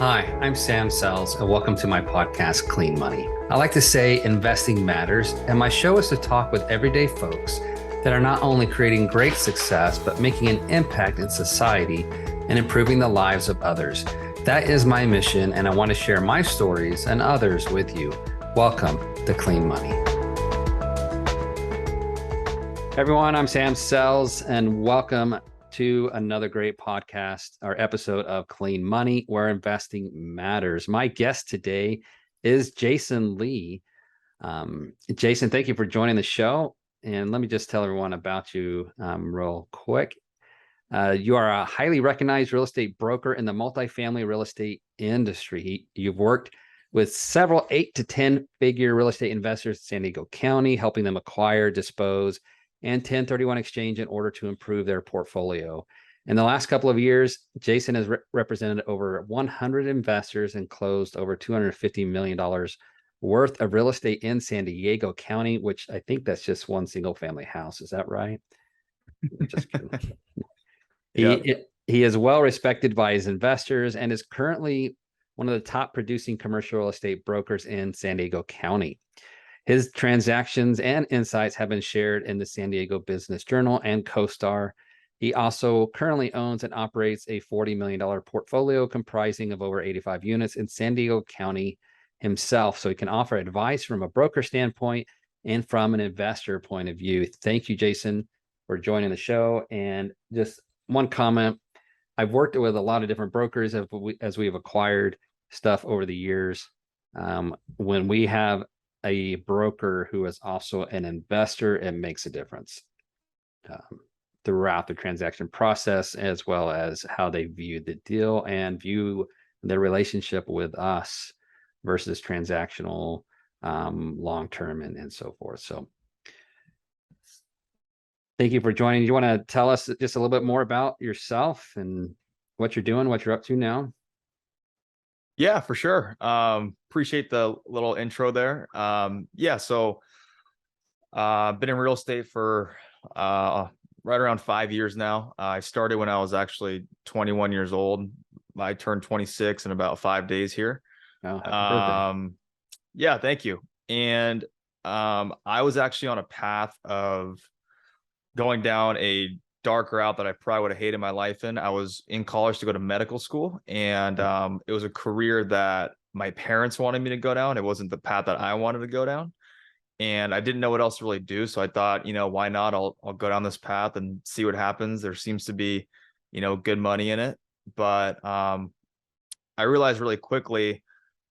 Hi, I'm Sam Sells, and welcome to my podcast, Clean Money. I like to say investing matters, and my show is to talk with everyday folks that are not only creating great success, but making an impact in society and improving the lives of others. That is my mission, and I want to share my stories and others with you. Welcome to Clean Money. Everyone, I'm Sam Sells, and welcome to another great podcast or episode of Clean Money, where investing matters. My guest today is Jason Lee. Jason, thank you for joining the show. And let me just tell everyone about you real quick. You are a highly recognized real estate broker in the multifamily real estate industry. You've worked with several 8 to 10 figure real estate investors in San Diego County, helping them acquire, dispose, and 1031 exchange in order to improve their portfolio. In the last couple of years, Jason has represented over 100 investors and closed over $250 million worth of real estate in San Diego County, which I think that's just one single family house. Is that right? Just kidding. He is well respected by his investors and is currently one of the top producing commercial real estate brokers in San Diego County. His transactions and insights have been shared in the San Diego Business Journal and CoStar. He also currently owns and operates a $40 million portfolio comprising of over 85 units in San Diego County himself. So he can offer advice from a broker standpoint and from an investor point of view. Thank you, Jason, for joining the show. And just one comment, I've worked with a lot of different brokers as we've acquired stuff over the years. When we have a broker who is also an investor, it makes a difference throughout the transaction process, as well as how they view the deal and view their relationship with us versus transactional, long-term, and so forth. So thank you for joining. You want to tell us just a little bit more about yourself and what you're doing, what you're up to now? Yeah, for sure. Appreciate the little intro there. So been in real estate for right around 5 years now. I started when I was actually 21 years old. I turned 26 in about 5 days here. Oh, happy birthday. Yeah, thank you. And I was actually on a path of going down a dark route that I probably would have hated my life in. I was in college to go to medical school, and it was a career that my parents wanted me to go down. It wasn't the path that I wanted to go down, and I didn't know what else to really do. So I thought, why not? I'll go down this path and see what happens. There seems to be, good money in it. But I realized really quickly,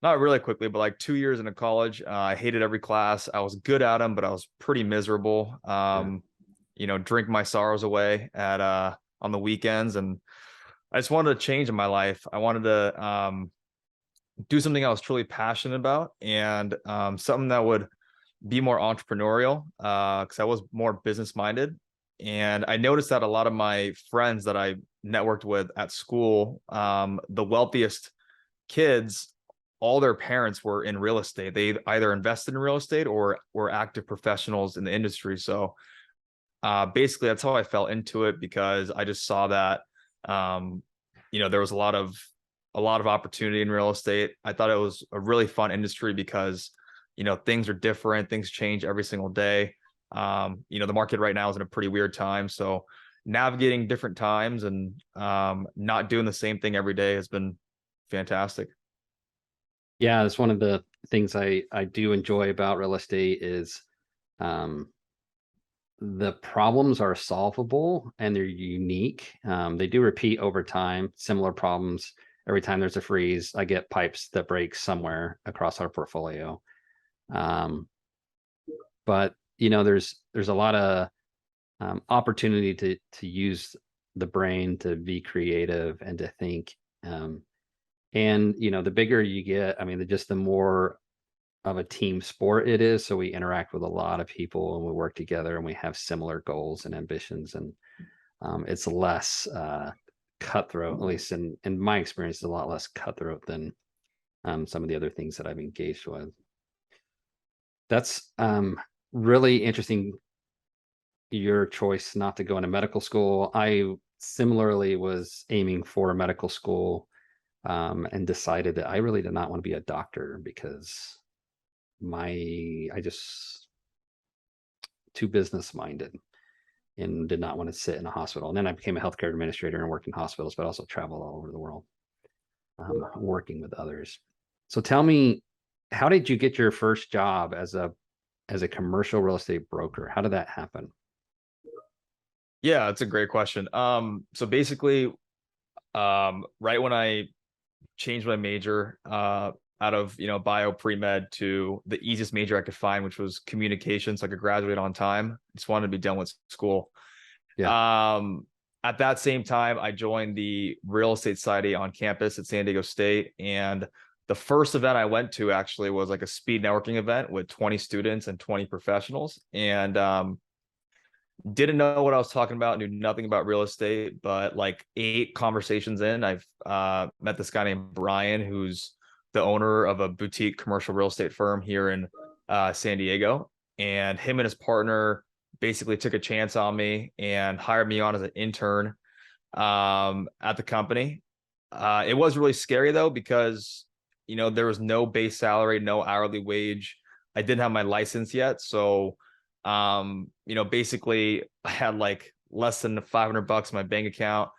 not really quickly, but like 2 years into college, I hated every class. I was good at them, but I was pretty miserable. Drink my sorrows away at on the weekends, and I just wanted to change in my life. I wanted to do something I was truly passionate about, and something that would be more entrepreneurial, because I was more business minded. And I noticed that a lot of my friends that I networked with at school, the wealthiest kids, all their parents were in real estate. They either invested in real estate or were active professionals in the industry. So basically that's how I fell into it, because I just saw that there was a lot of opportunity in real estate. I thought it was a really fun industry because things are different, things change every single day. The market right now is in a pretty weird time, so navigating different times and not doing the same thing every day has been fantastic. Yeah, it's one of the things I do enjoy about real estate is the problems are solvable and they're unique. They do repeat over time, similar problems. Every time there's a freeze, I get pipes that break somewhere across our portfolio. But there's a lot of opportunity to use the brain to be creative and to think. And the bigger you get, just the more of a team sport it is. So we interact with a lot of people and we work together and we have similar goals and ambitions, and it's less cutthroat, at least in my experience. It's a lot less cutthroat than some of the other things that I've engaged with. That's really interesting, your choice not to go into medical school. I similarly was aiming for medical school and decided that I really did not want to be a doctor because I just too business minded and did not want to sit in a hospital. And then I became a healthcare administrator and worked in hospitals, but also traveled all over the world, working with others. So tell me, how did you get your first job as a commercial real estate broker? How did that happen? Yeah, that's a great question. So basically, right when I changed my major, out of bio pre-med to the easiest major I could find, which was communications, so I could graduate on time. Just wanted to be done with school. Yeah. Um, at that same time, I joined the real estate society on campus at San Diego State, and the first event I went to actually was like a speed networking event with 20 students and 20 professionals, and didn't know what I was talking about, knew nothing about real estate, but like 8 conversations in, I've met this guy named Brian, who's the owner of a boutique commercial real estate firm here in San Diego. And him and his partner basically took a chance on me and hired me on as an intern at the company. It was really scary though, because there was no base salary, no hourly wage. I didn't have my license yet, so basically I had like less than $500 in my bank account.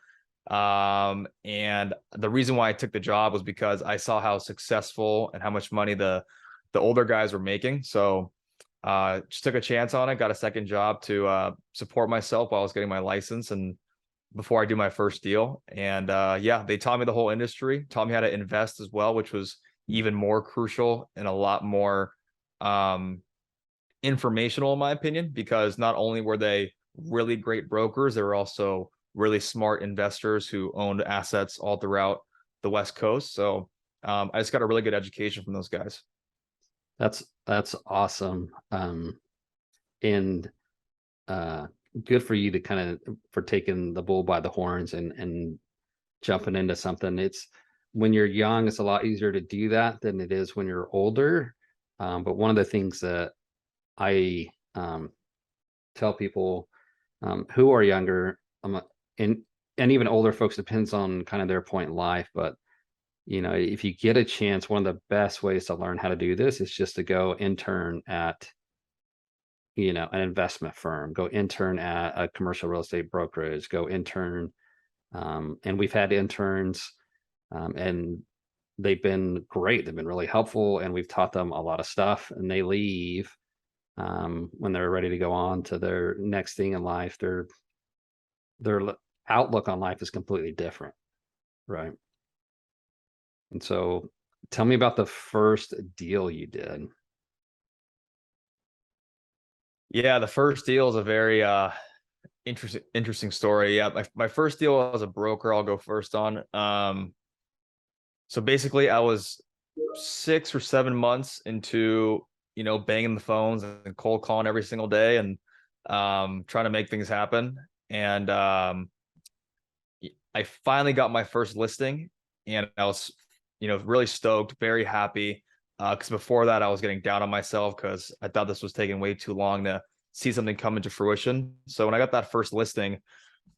And the reason why I took the job was because I saw how successful and how much money the older guys were making. So just took a chance on it, got a second job to support myself while I was getting my license and before I do my first deal. And yeah, they taught me the whole industry, taught me how to invest as well, which was even more crucial and a lot more informational in my opinion, because not only were they really great brokers, they were also really smart investors who owned assets all throughout the West Coast. So I just got a really good education from those guys. That's awesome. And uh, good for you to for taking the bull by the horns and jumping into something. It's when you're young, it's a lot easier to do that than it is when you're older. But one of the things that I tell people who are younger, and even older folks, depends on kind of their point in life, but if you get a chance, one of the best ways to learn how to do this is just to go intern at an investment firm, go intern at a commercial real estate brokerage, go intern. And we've had interns, and they've been great. They've been really helpful, and we've taught them a lot of stuff, and they leave when they're ready to go on to their next thing in life. Their outlook on life is completely different, right? And so tell me about the first deal you did. Yeah, the first deal is a very interesting story. Yeah, my first deal as a broker, I'll go first on. So basically I was 6 or 7 months into banging the phones and cold calling every single day and trying to make things happen. And I finally got my first listing, and I was really stoked, very happy, because before that I was getting down on myself because I thought this was taking way too long to see something come into fruition. So when I got that first listing,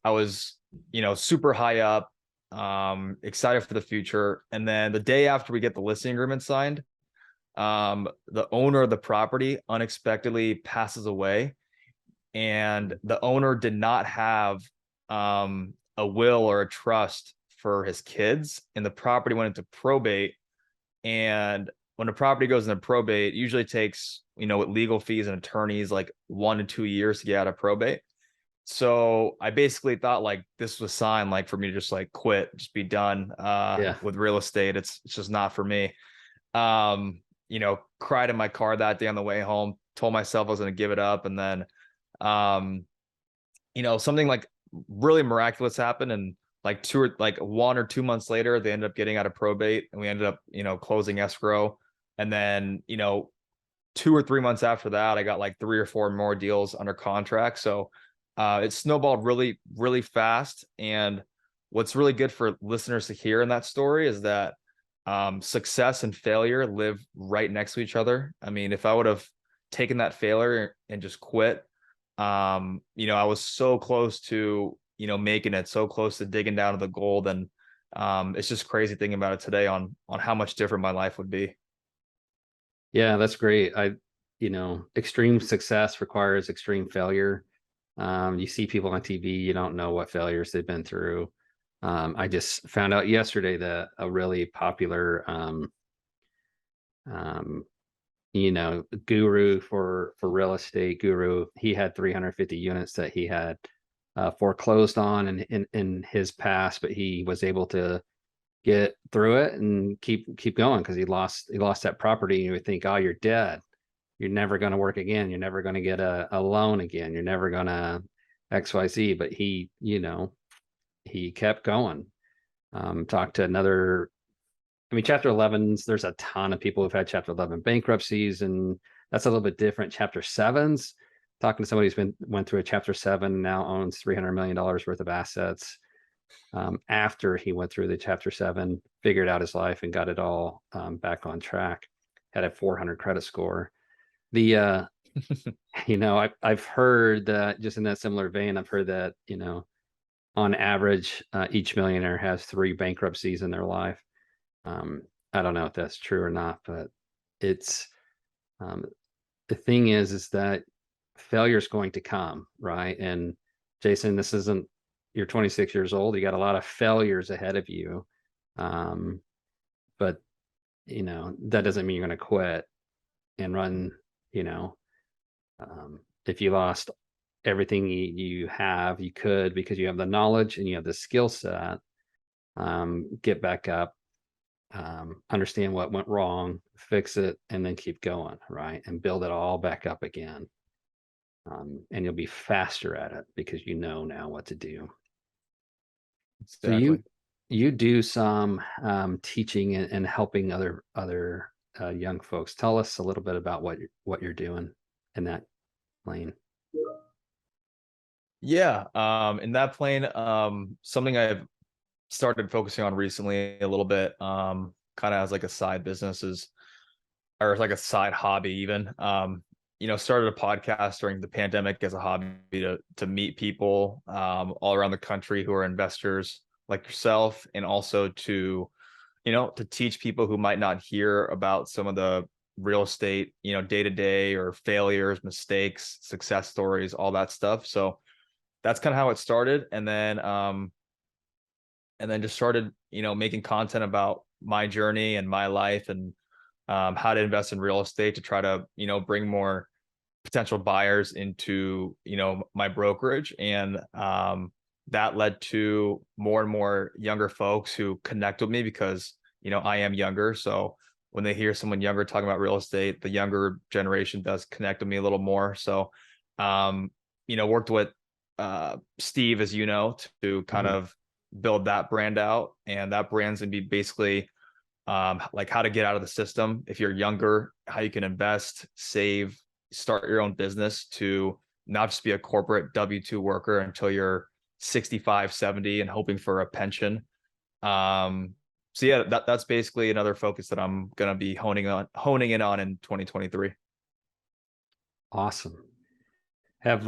I was super high up, excited for the future. And then the day after we get the listing agreement signed, the owner of the property unexpectedly passes away, and the owner did not have a will or a trust for his kids, and the property went into probate. And when a property goes into probate, it usually takes with legal fees and attorneys like 1 to 2 years to get out of probate. So I basically thought like this was a sign like for me to just like quit, just be done Yeah. with real estate. It's just not for me. Cried in my car that day on the way home, told myself I was going to give it up. And then, something like really miraculous happened. And like 1 or 2 months later, they ended up getting out of probate, and we ended up, closing escrow. And then, 2 or 3 months after that, I got like 3 or 4 more deals under contract. So it snowballed really, really fast. And what's really good for listeners to hear in that story is that success and failure live right next to each other. I mean, if I would have taken that failure and just quit, I was so close to, making it, so close to digging down to the gold. And It's just crazy thinking about it today on how much different my life would be. Yeah, that's great. Extreme success requires extreme failure. You see people on TV, you don't know what failures they've been through. I just found out yesterday that a really popular, um, guru for real estate guru, he had 350 units that he had foreclosed on in his past, but he was able to get through it and keep going because he lost that property. You would think, oh, you're dead. You're never going to work again. You're never going to get a loan again. You're never going to XYZ. But he kept going. Talked to another, I mean, Chapter 11s, there's a ton of people who've had Chapter 11 bankruptcies, and that's a little bit different. Chapter 7s, talking to somebody who's went through a Chapter 7, now owns $300 million worth of assets. After he went through the Chapter 7, figured out his life and got it all back on track, had a 400 credit score. The I've heard that, just in that similar vein, I've heard that, on average, each millionaire has 3 bankruptcies in their life. I don't know if that's true or not, but it's um, the thing is that failure is going to come, right? And Jason, this isn't, you're 26 years old. You got a lot of failures ahead of you, but that doesn't mean you're going to quit and run. You know, if you lost everything you have, you could, because you have the knowledge and you have the skill set, get back up, understand what went wrong, fix it, and then keep going, right? And build it all back up again. And you'll be faster at it because you know now what to do. So you Exactly. you do some teaching and helping other young folks. Tell us a little bit about what you're doing in that lane. Yeah. In that plane, something I've started focusing on recently a little bit, kind of as like a side business is, or like a side hobby even. Started a podcast during the pandemic as a hobby to meet people all around the country who are investors like yourself, and also to teach people who might not hear about some of the real estate, day to day, or failures, mistakes, success stories, all that stuff. So that's kind of how it started. And then just started, making content about my journey and my life, and how to invest in real estate to try to, bring more potential buyers into, my brokerage. And that led to more and more younger folks who connect with me because, I am younger. So when they hear someone younger talking about real estate, the younger generation does connect with me a little more. So, worked with Steve, as you know, to kind Mhm. of build that brand out. And that brand's gonna be basically like how to get out of the system if you're younger, how you can invest, save, start your own business, to not just be a corporate W-2 worker until you're 65, 70 and hoping for a pension. So yeah, that's basically another focus that I'm gonna be honing in on in 2023. Awesome. Have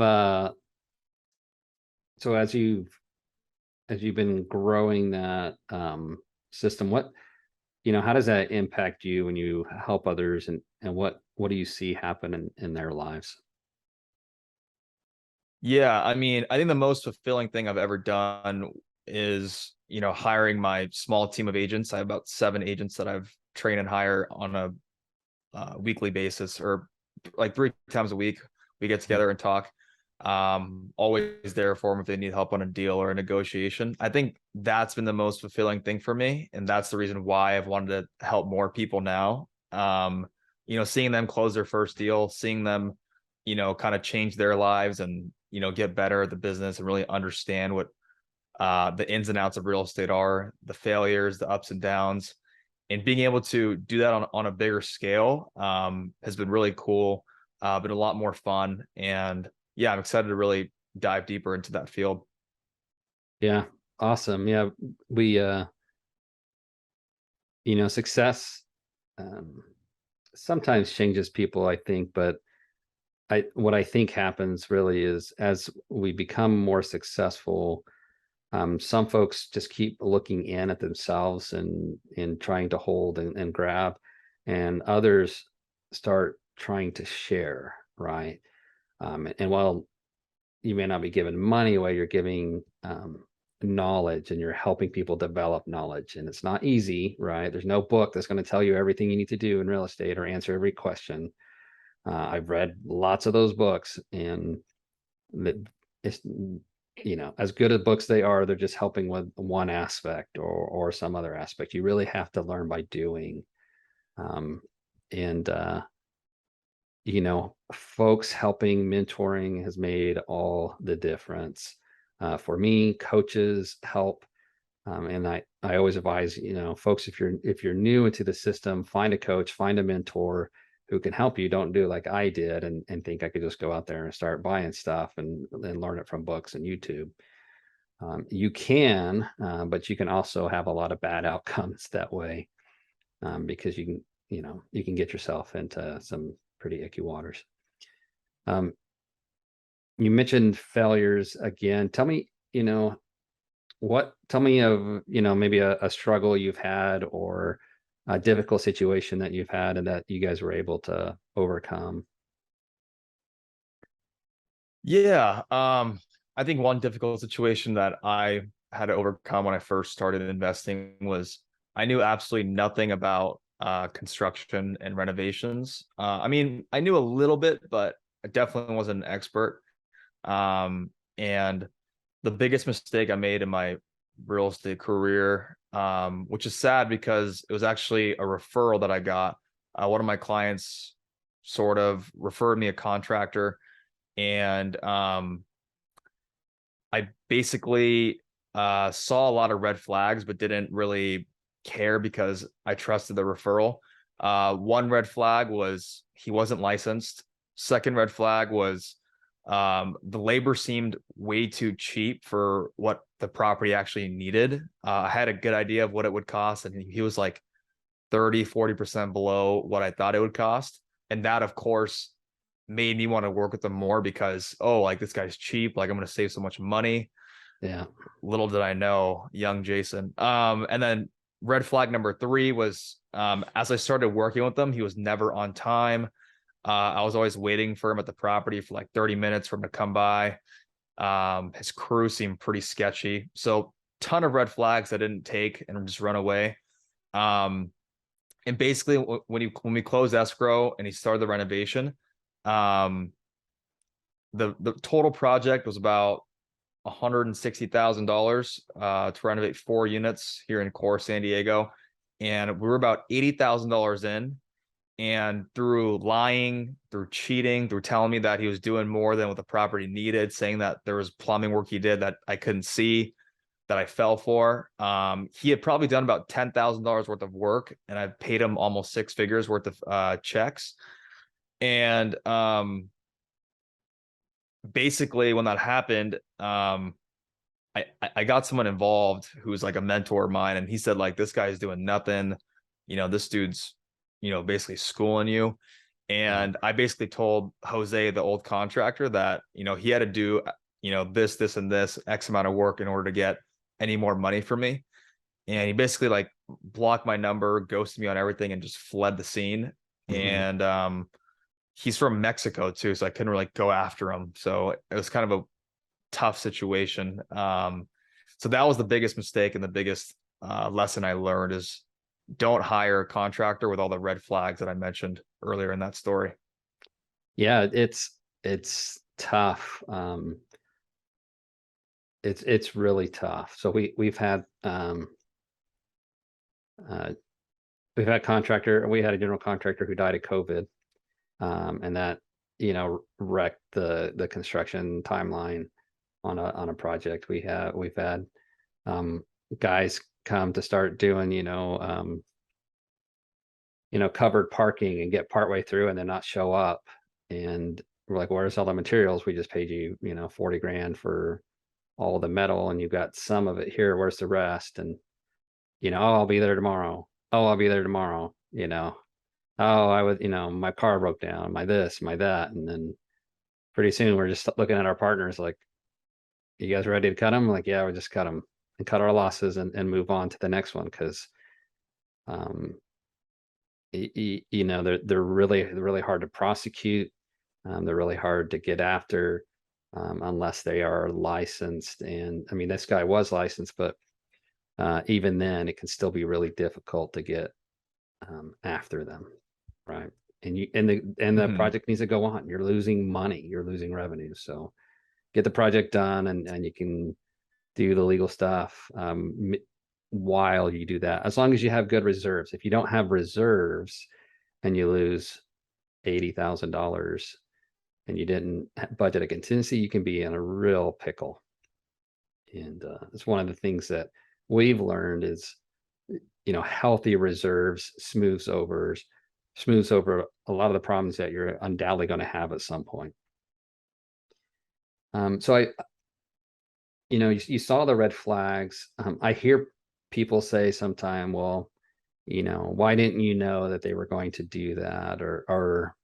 so as you've been growing that system, how does that impact you when you help others, and what do you see happen in their lives? Yeah, I mean, I think the most fulfilling thing I've ever done is, hiring my small team of agents. I have about 7 agents that I've trained and hire on a weekly basis, or like 3 times a week. We get Mhm. together and talk. Always there for them if they need help on a deal or a negotiation. I think that's been the most fulfilling thing for me, and that's the reason why I've wanted to help more people now. Seeing them close their first deal, seeing them, kind of change their lives and, get better at the business and really understand what the ins and outs of real estate are, the failures, the ups and downs, and being able to do that on a bigger scale has been really cool, been a lot more fun. And yeah, I'm excited to really dive deeper into that field. Yeah, awesome. Yeah, we success um, sometimes changes people, I think, but what I think happens really is, as we become more successful, Some folks just keep looking in at themselves and trying to hold and grab, and others start trying to share, right? And while you may not be giving money away, you're giving knowledge, and you're helping people develop knowledge. And it's not easy, right? There's no book that's going to tell you everything you need to do in real estate or answer every question. I've read lots of those books, and it's, as good as books they are, they're just helping with one aspect or some other aspect. You really have to learn by doing. And folks helping, mentoring has made all the difference. For me, coaches help. And I always advise, folks, if you're new into the system, find a coach, find a mentor who can help you. Don't do like I did and think I could just go out there and start buying stuff and learn it from books and YouTube. You can, but you can also have a lot of bad outcomes that way, because you can get yourself into some pretty icky waters. You mentioned failures again. Tell me, tell me of, maybe a struggle you've had or a difficult situation that you've had and that you guys were able to overcome. Yeah. I think one difficult situation that I had to overcome when I first started investing was I knew absolutely nothing about construction and renovations. I mean, I knew a little bit, but I definitely wasn't an expert. And the biggest mistake I made in my real estate career, which is sad because it was actually a referral that I got. One of my clients sort of referred me a contractor, and I basically saw a lot of red flags, but didn't really care because I trusted the referral. One red flag was he wasn't licensed. Second red flag was the labor seemed way too cheap for what the property actually needed. I had a good idea of what it would cost, and he was like 30-40% below what I thought it would cost. And that, of course, made me want to work with them more because, oh, like this guy's cheap, like I'm going to save so much money. Yeah. Little did I know, young Jason. And then red flag number 3 was as I started working with them, he was never on time. I was always waiting for him at the property for like 30 minutes for him to come by. His crew seemed pretty sketchy. So ton of red flags I didn't take and just run away. And basically when we closed escrow and he started the renovation, the total project was about $160,000 to renovate 4 units here in core San Diego. And we were about $80,000 in. And through lying, through cheating, through telling me that he was doing more than what the property needed, saying that there was plumbing work he did that I couldn't see, that I fell for. He had probably done about $10,000 worth of work, and I paid him almost 6 figures worth of checks. And basically, when that happened, I got someone involved who was like a mentor of mine, and he said, like, this guy's doing nothing. This dude's basically schooling you. And I basically told Jose, the old contractor, that he had to do this and this X amount of work in order to get any more money from me. And he basically like blocked my number, ghosted me on everything, and just fled the scene. Mm-hmm. And he's from Mexico too, so I couldn't really go after him. So it was kind of a tough situation. So that was the biggest mistake, and the biggest lesson I learned is don't hire a contractor with all the red flags that I mentioned earlier in that story. Yeah, it's tough. It's really tough. So we've had contractor, we had a general contractor who died of COVID, and that wrecked the construction timeline on a project. We've had guys come to start doing covered parking and get partway through and then not show up, and we're like, where's all the materials? We just paid you 40 grand for all the metal, and you got some of it here, where's the rest? And oh, I'll be there tomorrow. Oh, I'll be there tomorrow. Oh, I would, my car broke down, my this, my that. And then pretty soon we're just looking at our partners like, you guys ready to cut them? Like, yeah, we just cut them and cut our losses and move on to the next one. Cause, um, you know, they're really hard to prosecute. They're really hard to get after, unless they are licensed. And I mean, this guy was licensed, but even then, it can still be really difficult to get after them, right? And the Hmm. project needs to go on. You're losing money, you're losing revenue. So get the project done, and you can do the legal stuff while you do that. As long as you have good reserves. If you don't have reserves and you lose $80,000 and you didn't budget a contingency, you can be in a real pickle. And it's one of the things that we've learned is, you know, healthy reserves smooths over a lot of the problems that you're undoubtedly going to have at some point. So you know, you saw the red flags. I hear people say sometime, well, you know, why didn't you know that they were going to do that? Or,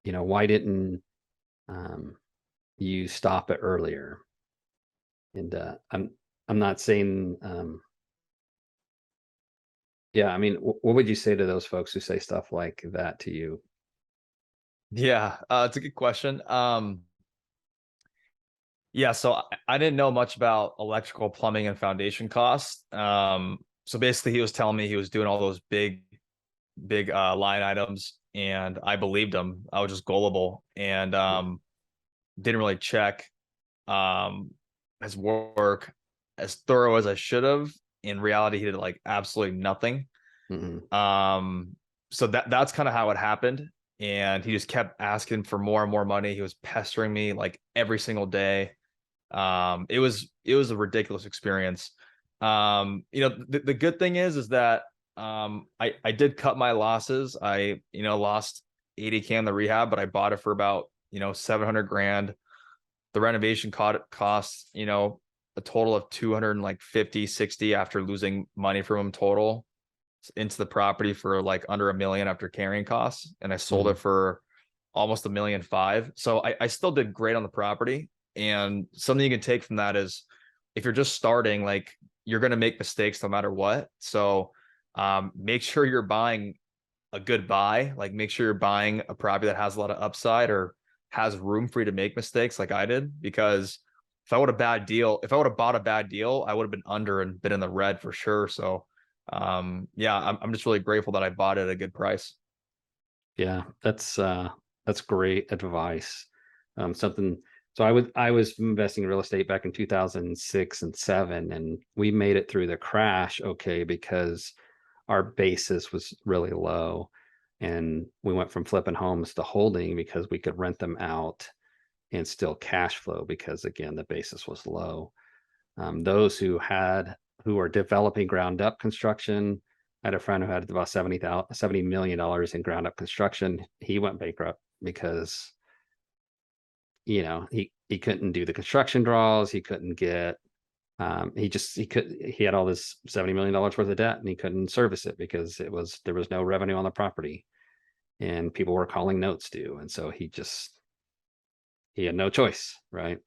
you know, why didn't um, you stop it earlier? And I'm not saying, yeah, I mean, what would you say to those folks who say stuff like that to you? Yeah, it's a good question. Yeah, so I didn't know much about electrical, plumbing, and foundation costs. So basically, he was telling me he was doing all those big line items, and I believed him. I was just gullible and didn't really check um his work as thorough as I should have. In reality, he did like absolutely nothing. Mm-hmm. Um, so that's kind of how it happened. And he just kept asking for more and more money. He was pestering me like every single day. It was a ridiculous experience. You know, the good thing is that I did cut my losses. I, you know, lost 80K in the rehab, but I bought it for about, you know, 700 grand. The renovation costs, you know, a total of 250, 60 after losing money from him total into the property for like under $1 million after carrying costs. And I sold Mm-hmm. it for almost $1.5 million. So I still did great on the property. And something you can take from that is if you're just starting, like you're going to make mistakes no matter what. So make sure you're buying a good buy. Like make sure you're buying a property that has a lot of upside or has room for you to make mistakes like I did. Because if I would have bought a bad deal, I would have been under and been in the red for sure. So yeah, I'm just really grateful that I bought it at a good price. Yeah, that's great advice. Something so I was investing in real estate back in 2006 and 7, and we made it through the crash okay because our basis was really low. And we went from flipping homes to holding because we could rent them out and still cash flow because again the basis was low. Those who are developing ground up construction. I had a friend who had about $70 million in ground up construction. He went bankrupt because, you know, he couldn't do the construction draws. He couldn't get, he had all this $70 million worth of debt and he couldn't service it because there was no revenue on the property and people were calling notes due. And so he had no choice. Right.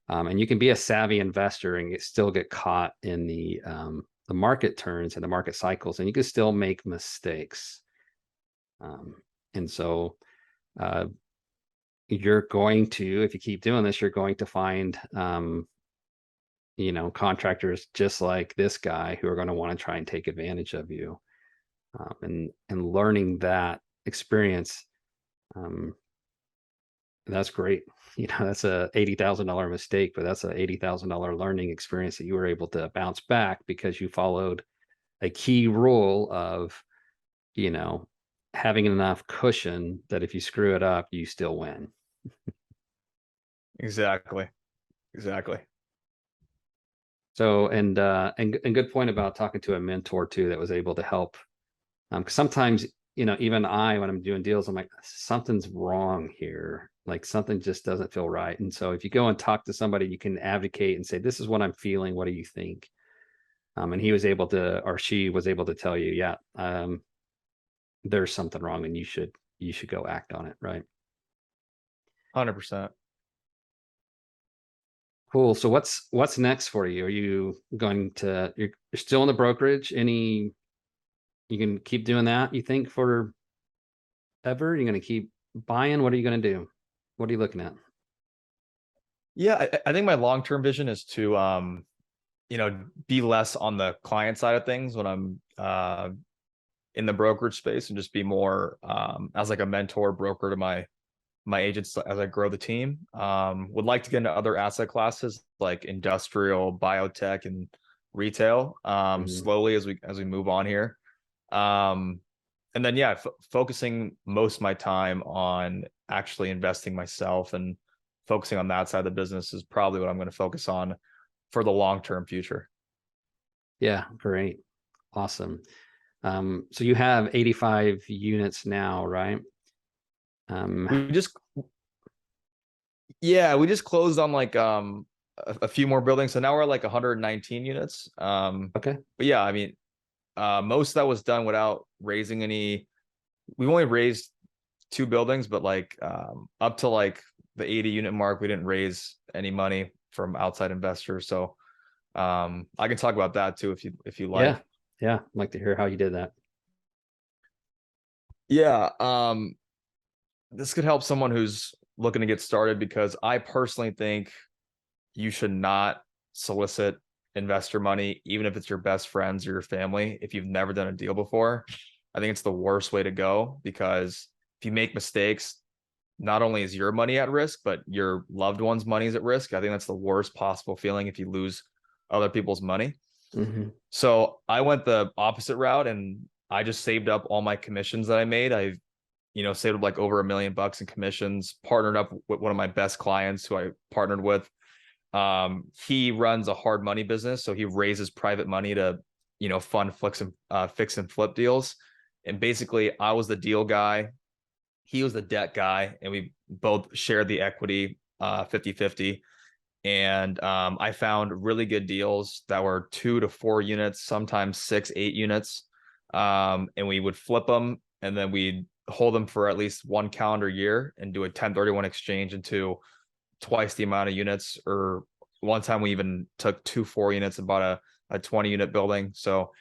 And you can be a savvy investor and still get caught in the market turns and the market cycles, and you can still make mistakes. Um, and so uh, you're going to, if you keep doing this, you're going to find, you know, contractors just like this guy who are going to want to try and take advantage of you. And learning that experience, um, that's great. You know, that's a $80,000 mistake, but that's a $80,000 learning experience that you were able to bounce back because you followed a key rule of, you know, having enough cushion that if you screw it up, you still win. Exactly. Exactly. So, and good point about talking to a mentor too that was able to help. 'Cause sometimes, you know, even when I'm doing deals, I'm like, something's wrong here. Like something just doesn't feel right. And so if you go and talk to somebody, you can advocate and say, this is what I'm feeling. What do you think? And he was able to, or she was able to tell you, yeah, there's something wrong and you should go act on it. Right. 100%. Cool. So what's next for you? Are you going to you're still in the brokerage? Any you can keep doing that, you think, for ever? You're gonna keep buying? What are you gonna do? What are you looking at? Yeah, I think my long-term vision is to be less on the client side of things when I'm in the brokerage space, and just be more as like a mentor broker to my agents as I grow the team. Would like to get into other asset classes like industrial, biotech, and retail Mhm. slowly as we move on here. Um, and then yeah, focusing most of my time on actually investing myself, and focusing on that side of the business is probably what I'm going to focus on for the long-term future. Yeah, great. Awesome. So you have 85 units now, right? Um, We just Yeah, we just closed on like a few more buildings. So now we're at like 119 units. okay. But yeah, I mean, most of that was done without raising any. We've only raised two buildings, but like up to like the 80 unit mark, we didn't raise any money from outside investors. So I can talk about that too if you Yeah. like. Yeah. I'd like to hear how you did that. Yeah, this could help someone who's looking to get started, because I personally think you should not solicit investor money, even if it's your best friends or your family, if you've never done a deal before. I think it's the worst way to go, because if you make mistakes, not only is your money at risk, but your loved one's money is at risk. I think that's the worst possible feeling if you lose other people's money. Hmm. So I went the opposite route, and I just saved up all my commissions that I made. I saved up like over $1 million in commissions, partnered up with one of my best clients who I partnered with. He runs a hard money business, so he raises private money to, fund fix and flip deals. And basically, I was the deal guy, he was the debt guy, and we both shared the equity 50-50. And I found really good deals that were 2 to 4 units, sometimes 6, 8 units. And we would flip them, and then we'd hold them for at least 1 calendar year and do a 1031 exchange into twice the amount of units. Or one time we even took 2 4 units and bought a 20 unit building. So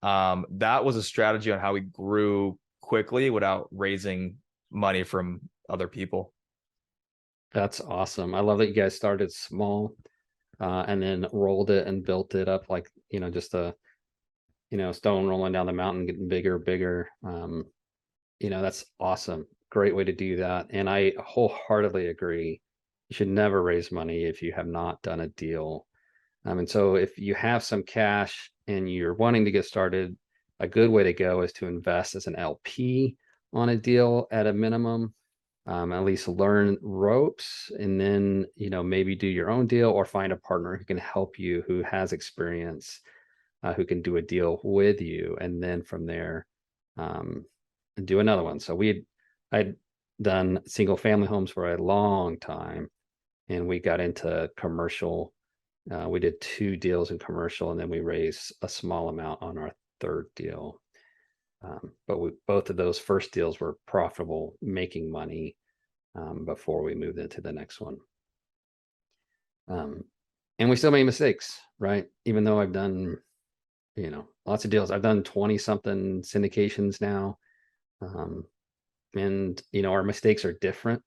that was a strategy on how we grew quickly without raising money from other people. That's awesome. I love that you guys started small, and then rolled it and built it up like, just a, stone rolling down the mountain, getting bigger, bigger. That's awesome. Great way to do that. And I wholeheartedly agree. You should never raise money if you have not done a deal. And so if you have some cash and you're wanting to get started, a good way to go is to invest as an LP on a deal at a minimum. At least learn ropes, and then, maybe do your own deal or find a partner who can help you, who has experience, who can do a deal with you. And then from there, um, do another one. So I'd done single family homes for a long time, and we got into commercial. We did 2 deals in commercial, and then we raised a small amount on our third deal. But both of those first deals were profitable, making money, before we moved into the next one. Um, and we still made mistakes, right? Even though I've done, lots of deals. I've done 20 something syndications now. Um, and our mistakes are different.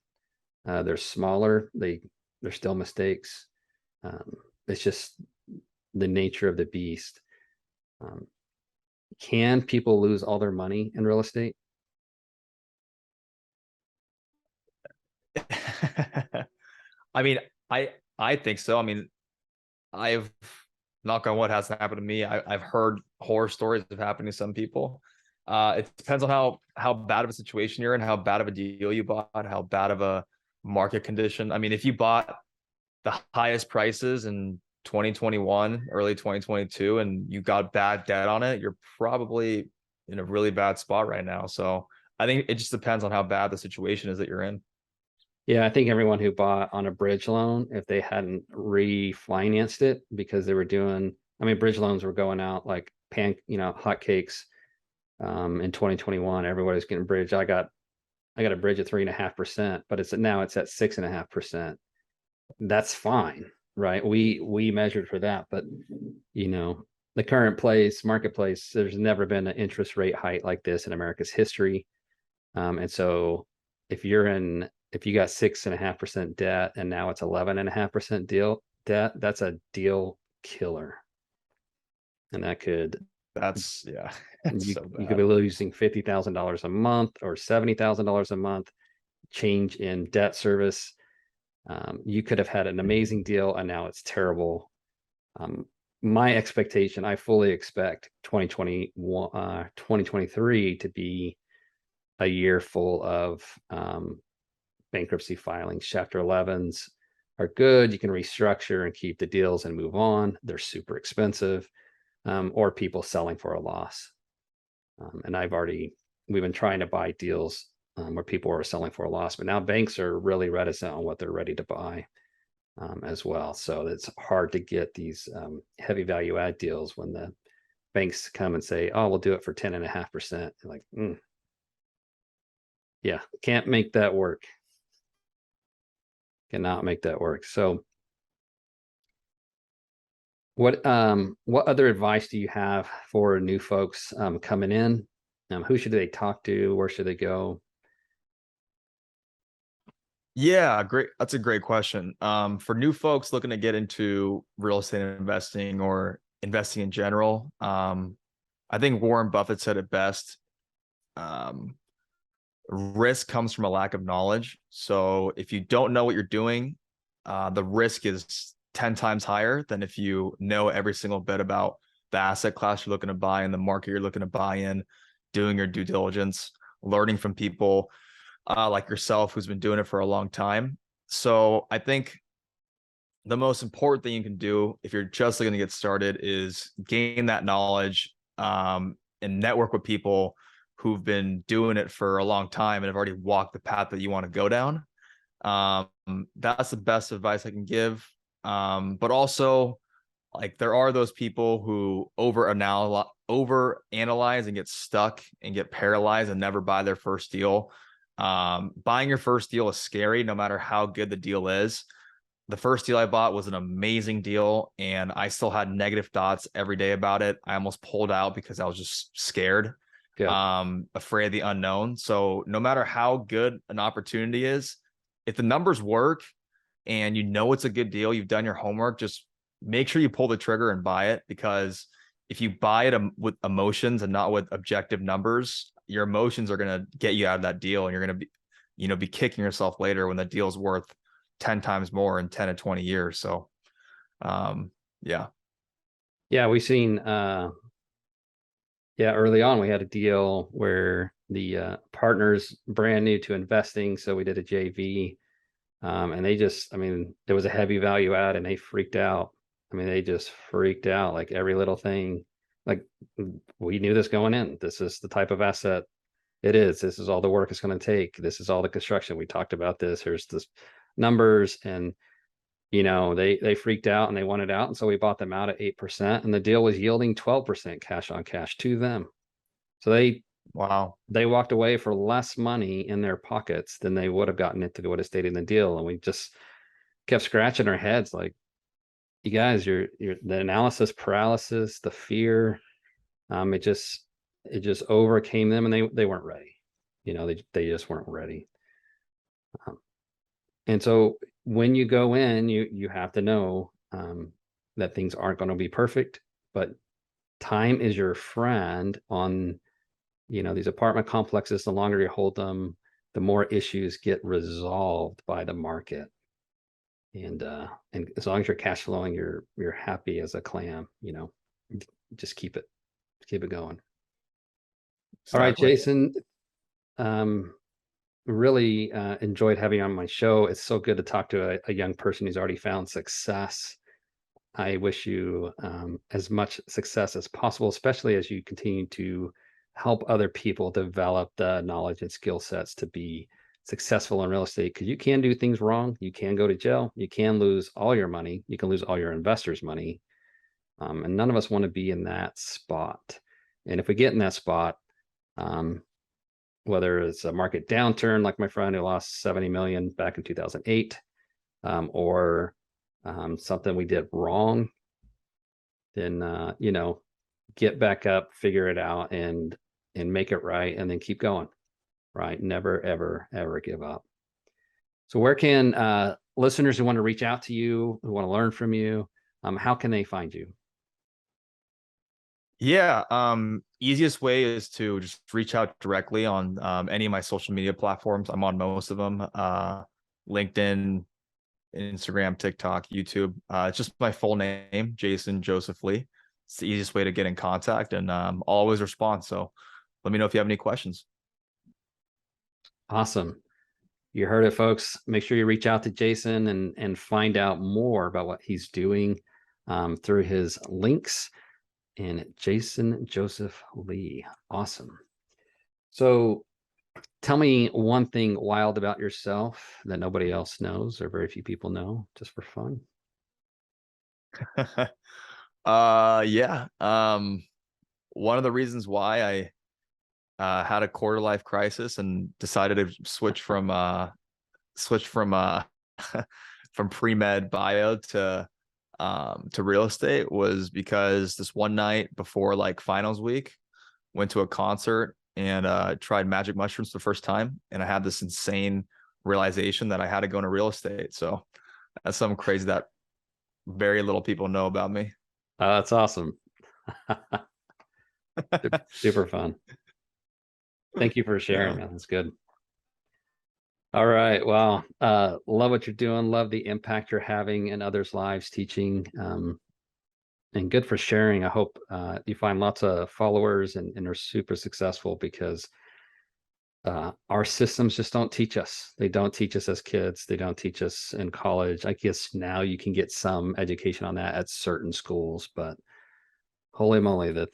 They're smaller. They're still mistakes. Um, it's just the nature of the beast. Um, can people lose all their money in real estate? I mean, I think so. I mean, I've, knock on wood, hasn't happened to me. I've heard horror stories of happening to some people. It depends on how bad of a situation you're in, how bad of a deal you bought, how bad of a market condition. I mean, if you bought the highest prices in 2021, early 2022, and you got bad debt on it, you're probably in a really bad spot right now. So I think it just depends on how bad the situation is that you're in. Yeah, I think everyone who bought on a bridge loan, if they hadn't refinanced it because they were doing, I mean, bridge loans were going out like hotcakes, in 2021. Everybody's getting bridge. I got a bridge at 3.5%, but now it's at 6.5%. That's fine, right? We measured for that, but the current marketplace, there's never been an interest rate hike like this in America's history. And so if you got 6.5% debt and now it's 11.5% debt, that's a deal killer. And that could That's that's you so you could be bad. losing $50,000 a month or $70,000 a month, change in debt service. You could have had an amazing deal and now it's terrible. My expectation, I fully expect 2023 to be a year full of bankruptcy filings. Chapter 11s are good. You can restructure and keep the deals and move on. They're super expensive, or people selling for a loss. And we've been trying to buy deals where people are selling for a loss, but now banks are really reticent on what they're ready to buy as well. So it's hard to get these heavy value add deals when the banks come and say, oh, we'll do it for 10.5%. Like, yeah, can't make that work. Cannot make that work. So what other advice do you have for new folks coming in? Who should they talk to? Where should they go? Yeah, great. That's a great question. For new folks looking to get into real estate investing or investing in general, I think Warren Buffett said it best. Risk comes from a lack of knowledge. So if you don't know what you're doing, the risk is 10 times higher than if you know every single bit about the asset class you're looking to buy in, the market you're looking to buy in, doing your due diligence, learning from people like yourself who's been doing it for a long time. So I think the most important thing you can do if you're just looking to get started is gain that knowledge and network with people who've been doing it for a long time and have already walked the path that you want to go down. That's the best advice I can give. But also, like, there are those people who overanalyze and get stuck and get paralyzed and never buy their first deal. Buying your first deal is scary, no matter how good the deal is. The first deal I bought was an amazing deal, and I still had negative thoughts every day about it. I almost pulled out because I was just scared, afraid of the unknown. So no matter how good an opportunity is, if the numbers work and you know it's a good deal, you've done your homework, just make sure you pull the trigger and buy it. Because if you buy it with emotions and not with objective numbers, your emotions are going to get you out of that deal, and you're going to be kicking yourself later when the deal's worth 10 times more in 10 to 20 years. So, yeah. Yeah, we've seen, early on, we had a deal where the partners brand new to investing. So we did a JV, and there was a heavy value add and they freaked out. They just freaked out, like every little thing. Like, we knew this going in. This is the type of asset it is. This is all the work it's going to take. This is all the construction. We talked about this. Here's this numbers, and they freaked out and they wanted out, and so we bought them out at 8%, and the deal was yielding 12% cash on cash to them. So they walked away for less money in their pockets than they would have gotten if they would have stayed in the deal. And we just kept scratching our heads, like, you guys, you're the analysis paralysis, the fear, it just overcame them, and they weren't ready. They just weren't ready. And so when you go in, you have to know that things aren't going to be perfect, but time is your friend on these apartment complexes. The longer you hold them, the more issues get resolved by the market. And as long as you're cash flowing, you're happy as a clam. Just keep it going. Exactly. All right, Jason. Really enjoyed having you on my show. It's so good to talk to a young person who's already found success. I wish you as much success as possible, especially as you continue to help other people develop the knowledge and skill sets to be successful in real estate. Because you can do things wrong. You can go to jail. You can lose all your money. You can lose all your investors' money. And none of us want to be in that spot. And if we get in that spot, whether it's a market downturn, like my friend who lost 70 million back in 2008, or something we did wrong, then get back up, figure it out, and make it right, and then keep going. Right? Never, ever, ever give up. So, where can listeners who want to reach out to you, who want to learn from you, how can they find you? Yeah, easiest way is to just reach out directly on any of my social media platforms. I'm on most of them. LinkedIn, Instagram, TikTok, YouTube. It's just my full name, Jason Joseph Lee. It's the easiest way to get in contact, and I'll always respond. So let me know if you have any questions. Awesome. You heard it, folks. Make sure you reach out to Jason and find out more about what he's doing through his links. And Jason Joseph Lee. Awesome. So tell me one thing wild about yourself that nobody else knows or very few people know, just for fun. Yeah. One of the reasons why I had a quarter life crisis and decided to switch from from pre-med bio to real estate was because this one night before like finals week, went to a concert and tried magic mushrooms the first time, and I had this insane realization that I had to go into real estate. So that's something crazy that very little people know about me. That's awesome. Super fun. Thank you for sharing, Yeah. man. That's good. All right. Well, love what you're doing. Love the impact you're having in others' lives teaching. And good for sharing. I hope you find lots of followers and are super successful because our systems just don't teach us. They don't teach us as kids. They don't teach us in college. I guess now you can get some education on that at certain schools, but holy moly, the